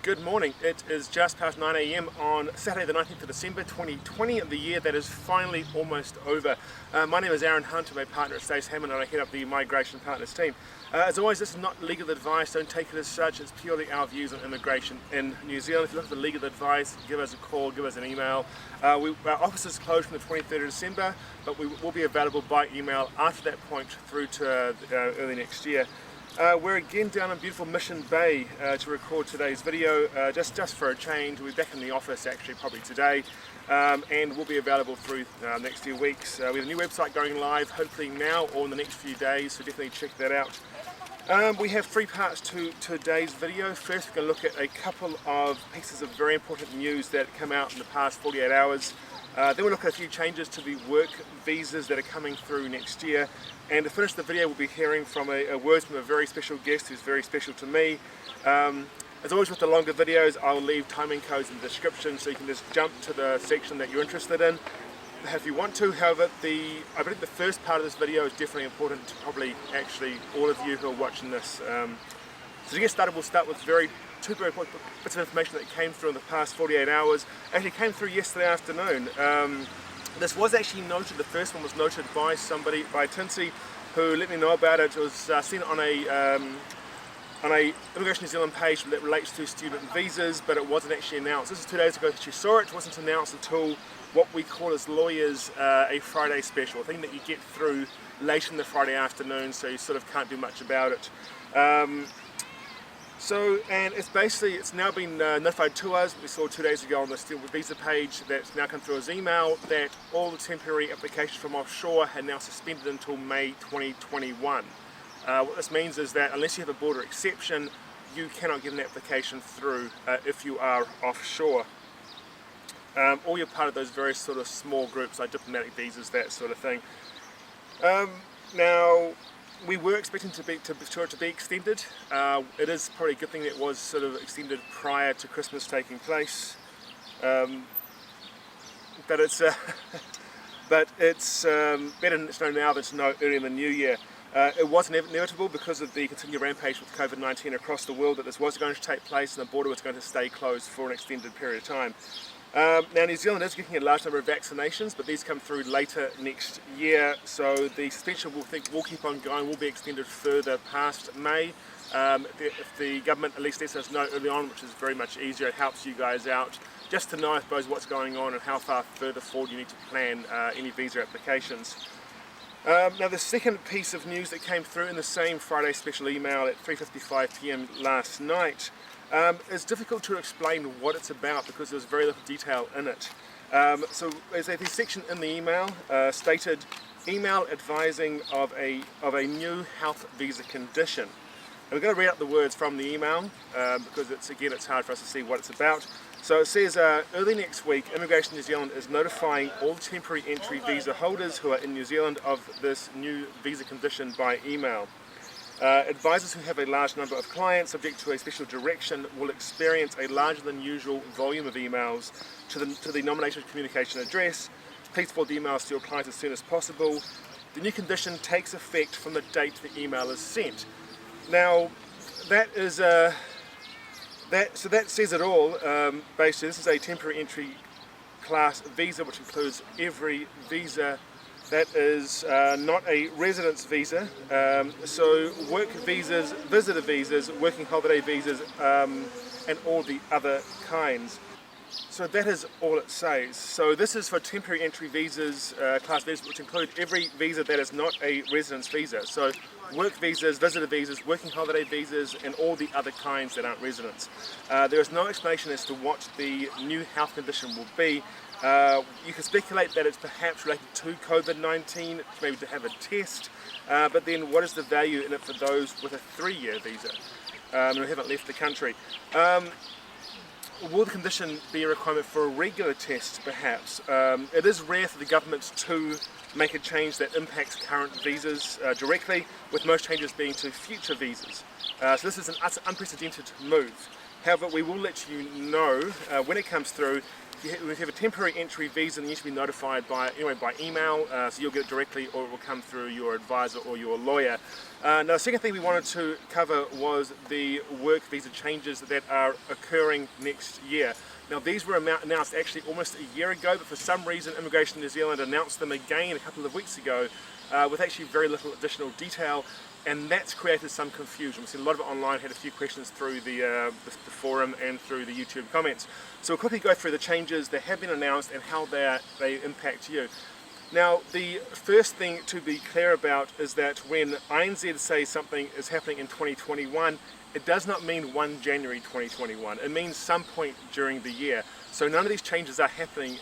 Good morning. It is just past 9 a.m. on Saturday the 19th of December 2020, the year that is finally almost over. My name is Arran Hunt, my partner at Stace Hammond, and I head up the Migration Partners team. As always, this is not legal advice, don't take it as such, it's purely our views on immigration in New Zealand. If you're looking for legal advice, give us a call, give us an email. Our office is closed from the 23rd of December, but we will be available by email after that point through to early next year. We're again down in beautiful Mission Bay to record today's video, just for a change. We'll be back in the office actually probably today, and we'll be available through the next few weeks. We have a new website going live hopefully now or in the next few days, so definitely check that out. We have three parts to today's video. First we're going to look at a couple of pieces of very important news that come out in the past 48 hours. Then we'll look at a few changes to the work visas that are coming through next year. And to finish the video, we'll be hearing from words from a very special guest who's very special to me. As always with the longer videos, I'll leave timing codes in the description so you can just jump to the section that you're interested in if you want to. However, I believe the first part of this video is definitely important to probably actually all of you who are watching this. So to get started, we'll start with two very important bits of information that came through in the past 48 hours. Actually came through yesterday afternoon. This was actually noted, the first one was noted by somebody, by Tinsy, who let me know about it. It was seen on a Immigration New Zealand page that relates to student visas, but it wasn't actually announced. This is 2 days ago that she saw it. It wasn't announced until what we call as lawyers a Friday special, a thing that you get through late in the Friday afternoon, so you sort of can't do much about it. And it's now been notified to us. We saw 2 days ago on the student visa page that's now come through as email that all the temporary applications from offshore had now suspended until May 2021. What this means is that unless you have a border exception, you cannot get an application through if you are offshore. Or you're part of those very sort of small groups like diplomatic visas, that sort of thing. Now, we were expecting for it to be extended. It is probably a good thing that it was sort of extended prior to Christmas taking place. But it's better to know now than to know early in the new year. It was inevitable because of the continued rampage with COVID-19 across the world that this was going to take place and the border was going to stay closed for an extended period of time. Now New Zealand is getting a large number of vaccinations, but these come through later next year, so the suspension will keep on going, will be extended further past May. If the government at least lets us know early on, which is very much easier, it helps you guys out just to know, I suppose, what's going on and how far further forward you need to plan any visa applications. Now the second piece of news that came through in the same Friday special email at 3:55 p.m. last night it's difficult to explain what it's about because there's very little detail in it. So there's a section in the email stated, email advising of a new health visa condition. And we're going to read out the words from the email because it's hard for us to see what it's about. So it says, early next week, Immigration New Zealand is notifying all temporary entry visa holders who are in New Zealand of this new visa condition by email. Advisors who have a large number of clients subject to a special direction will experience a larger than usual volume of emails to the nomination communication address. Please forward the emails to your clients as soon as possible. The new condition takes effect from the date the email is sent. Now, that says it all. Basically, this is a temporary entry class visa, which includes every visa that is not a residence visa, so work visas, visitor visas, working holiday visas, and all the other kinds. So that is all it says. So this is for temporary entry visas, class visas, which include every visa that is not a residence visa. So work visas, visitor visas, working holiday visas, and all the other kinds that aren't residents. There is no explanation as to what the new health condition will be. You can speculate that it's perhaps related to COVID-19, maybe to have a test, but then what is the value in it for those with a 3-year visa who haven't left the country? Will the condition be a requirement for a regular test, perhaps? It is rare for the government to make a change that impacts current visas directly, with most changes being to future visas. So this is an unprecedented move. However, we will let you know when it comes through, if you have a temporary entry visa, then you need to be notified by email, so you'll get it directly, or it will come through your advisor or your lawyer. Now, the second thing we wanted to cover was the work visa changes that are occurring next year. Now, these were announced actually almost a year ago, but for some reason Immigration New Zealand announced them again a couple of weeks ago with actually very little additional detail, and that's created some confusion. We've seen a lot of it online, had a few questions through the forum and through the YouTube comments. So we'll quickly go through the changes that have been announced and how they impact you. Now, the first thing to be clear about is that when INZ says something is happening in 2021, it does not mean 1 January 2021. It means some point during the year. So none of these changes are happening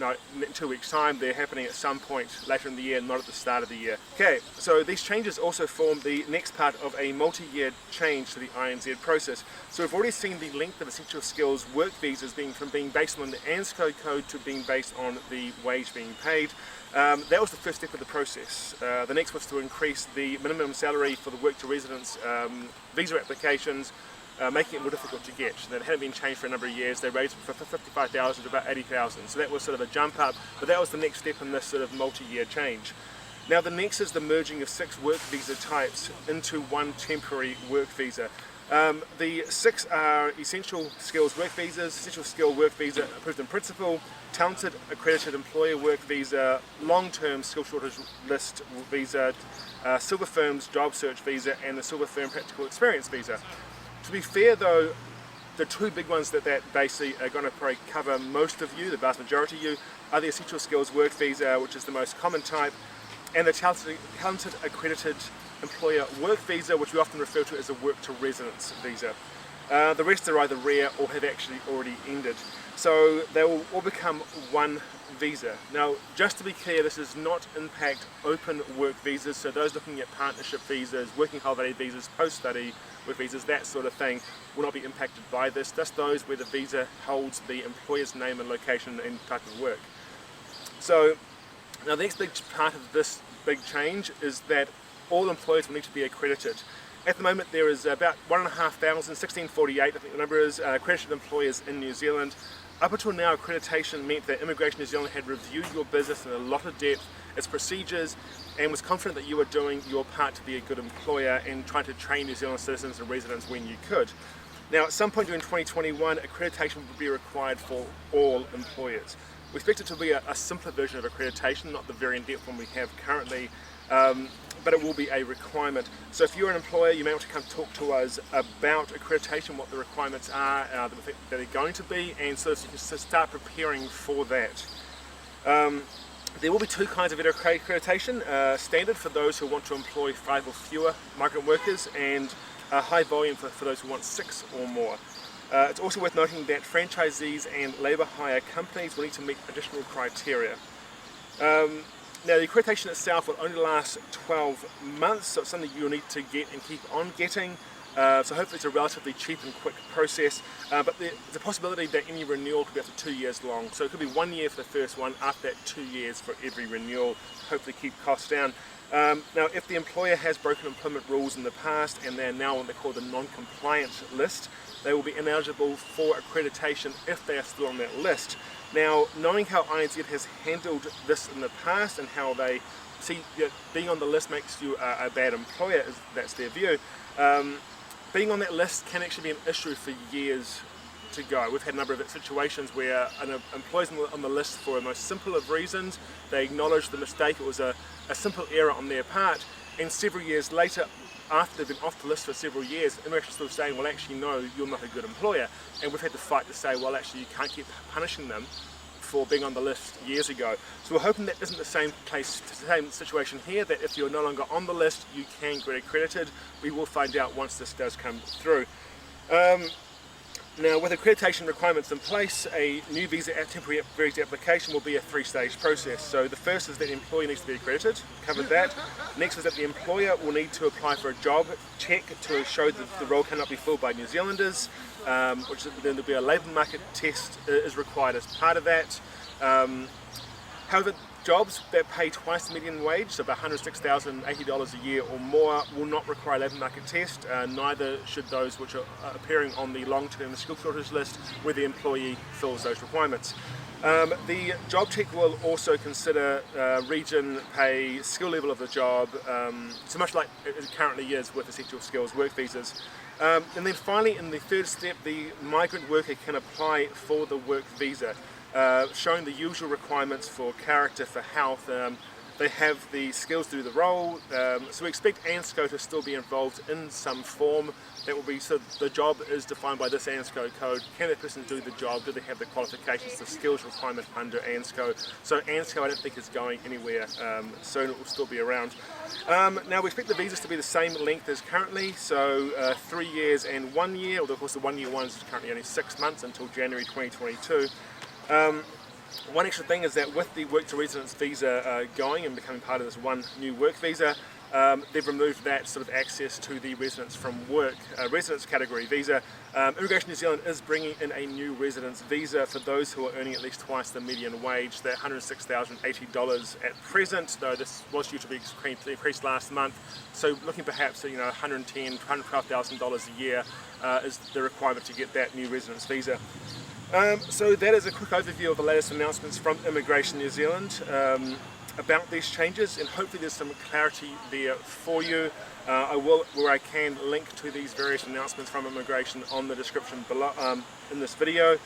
in 2 weeks' time. They're happening at some point later in the year, not at the start of the year. Okay, so these changes also form the next part of a multi-year change to the INZ process. So we've already seen the length of essential skills work visas from being based on the ANSCO code to being based on the wage being paid. That was the first step of the process. The next was to increase the minimum salary for the work to residence visa applications, making it more difficult to get. That hadn't been changed for a number of years. They raised it from 55,000 to about 80,000. So that was sort of a jump up, but that was the next step in this sort of multi-year change. Now the next is the merging of 6 work visa types into one temporary work visa. The 6 are essential skills work visas, essential skill work visa approved in principle, talented accredited employer work visa, long-term skill shortage list visa, silver firms job search visa, and the silver firm practical experience visa. To be fair though, the 2 big ones that basically are going to probably cover most of you, the vast majority of you, are the essential skills work visa, which is the most common type, and the talented accredited employer work visa, which we often refer to as a work to residence visa. The rest are either rare or have actually already ended. So they will all become one visa. Now, just to be clear, this does not impact open work visas, so those looking at partnership visas, working holiday visas, post-study work visas, that sort of thing, will not be impacted by this. Just those where the visa holds the employer's name and location and type of work. So, now the next big part of this big change is that all employers will need to be accredited. At the moment there is about 1,500, 1,648 I think the number is, accredited employers in New Zealand. Up until now, accreditation meant that Immigration New Zealand had reviewed your business in a lot of depth, its procedures, and was confident that you were doing your part to be a good employer and trying to train New Zealand citizens and residents when you could. Now, at some point during 2021, accreditation will be required for all employers. We expect it to be a simpler version of accreditation, not the very in-depth one we have currently, but it will be a requirement. So if you're an employer, you may want to come talk to us about accreditation, what the requirements are, that they're going to be, and so you can start preparing for that. There will be 2 kinds of accreditation, standard for those who want to employ 5 or fewer migrant workers, and high volume for those who want 6 or more. It's also worth noting that franchisees and labour hire companies will need to meet additional criteria. Now the accreditation itself will only last 12 months, so it's something you'll need to get and keep on getting. So hopefully it's a relatively cheap and quick process, but there's a possibility that any renewal could be up to 2 years long. So it could be 1 year for the first one, after that 2 years for every renewal, hopefully keep costs down. Now if the employer has broken employment rules in the past and they're now on what they call the non-compliant list, they will be ineligible for accreditation if they are still on that list. Now, knowing how INZ has handled this in the past and how they see being on the list makes you a bad employer, that's their view, being on that list can actually be an issue for years to go. We've had a number of situations where an employee's on the list for the most simple of reasons. They acknowledge the mistake, it was a simple error on their part, and several years later, after they've been off the list for several years, Immigration's still saying, well actually no, you're not a good employer. And we've had to fight to say, well actually you can't keep punishing them for being on the list years ago. So we're hoping that isn't the same situation here, that if you're no longer on the list, you can get accredited. We will find out once this does come through. Now, with accreditation requirements in place, a new temporary visa application will be a 3-stage process. So the first is that the employee needs to be accredited, covered that. Next is that the employer will need to apply for a job check to show that the role cannot be filled by New Zealanders, which then there'll be a labour market test is required as part of that. However, Jobs that pay twice the median wage, so about $106,080 a year or more, will not require a labour market test. Neither should those which are appearing on the long-term skill shortage list where the employee fills those requirements. The job check will also consider region, pay, skill level of the job, so much like it currently is with essential skills work visas. And then finally, in the third step, the migrant worker can apply for the work visa, showing the usual requirements for character, for health. They have the skills to do the role, so we expect ANSCO to still be involved in some form. That will be, so the job is defined by this ANSCO code. Can that person do the job? Do they have the qualifications, the skills requirement under ANSCO? So ANSCO I don't think is going anywhere soon, it will still be around. Now we expect the visas to be the same length as currently, so 3 years and 1 year, although of course the 1 year one is currently only 6 months until January 2022. One extra thing is that with the work to residence visa going and becoming part of this one new work visa, they've removed that sort of access to the residence from work, residence category visa. Immigration New Zealand is bringing in a new residence visa for those who are earning at least twice the median wage, that $106,080 at present, though this was due to be increased last month. So looking perhaps at $110,000, $112,000 a year is the requirement to get that new residence visa. So that is a quick overview of the latest announcements from Immigration New Zealand about these changes, and hopefully there's some clarity there for you. I will, where I can, link to these various announcements from Immigration on the description below in this video.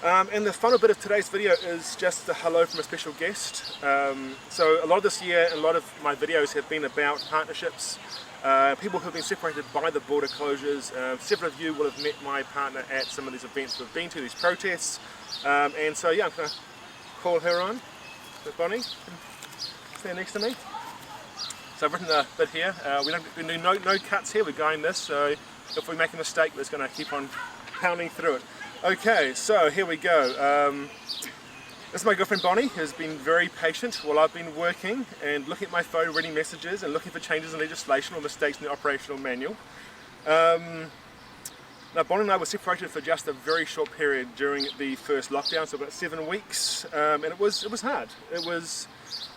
And the final bit of today's video is just a hello from a special guest. So a lot of this year, a lot of my videos have been about partnerships. People who have been separated by the border closures. Several of you will have met my partner at some of these events we've been to, these protests. And so yeah, I'm going to call her on, with Bonnie, stand next to me. So I've written a bit here. We do no cuts here, we're going this, so if we make a mistake we're just going to keep on pounding through it. Okay, so here we go. This is my girlfriend Bonnie, who's been very patient while I've been working and looking at my phone, reading messages and looking for changes in legislation or mistakes in the operational manual. Now Bonnie and I were separated for just a very short period during the first lockdown, so about 7 weeks, and it was hard. It was,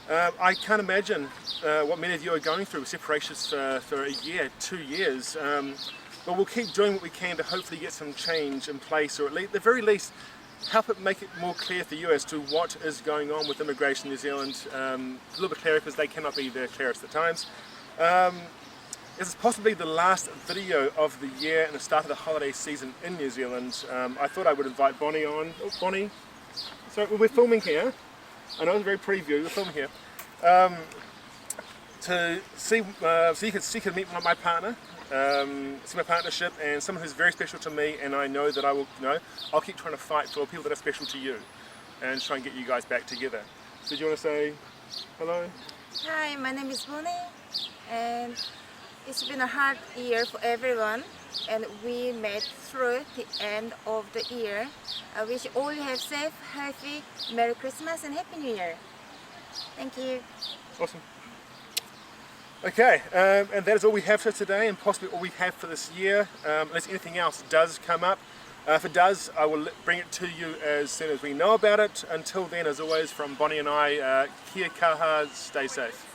I can't imagine what many of you are going through with separations for a year, 2 years, but we'll keep doing what we can to hopefully get some change in place, or at the very least help it make it more clear for you as to what is going on with Immigration New Zealand, a little bit clearer because they cannot be the clearest at times. This is possibly the last video of the year and the start of the holiday season in New Zealand. I thought I would invite Bonnie on. Oh, Bonnie, so we're filming here. I know it's a very preview, we're filming here. To see, so you can meet my partner. See my partnership and someone who's very special to me, and I know that I'll keep trying to fight for people that are special to you and try and get you guys back together. So do you want to say hello? Hi, my name is Bonnie, and it's been a hard year for everyone, and we made through the end of the year. I wish all you have safe, healthy, Merry Christmas and Happy New Year. Thank you. Awesome. Okay, and that is all we have for today, and possibly all we have for this year, unless anything else does come up. If it does, I will bring it to you as soon as we know about it. Until then, as always, from Bonnie and I, kia kaha, stay safe.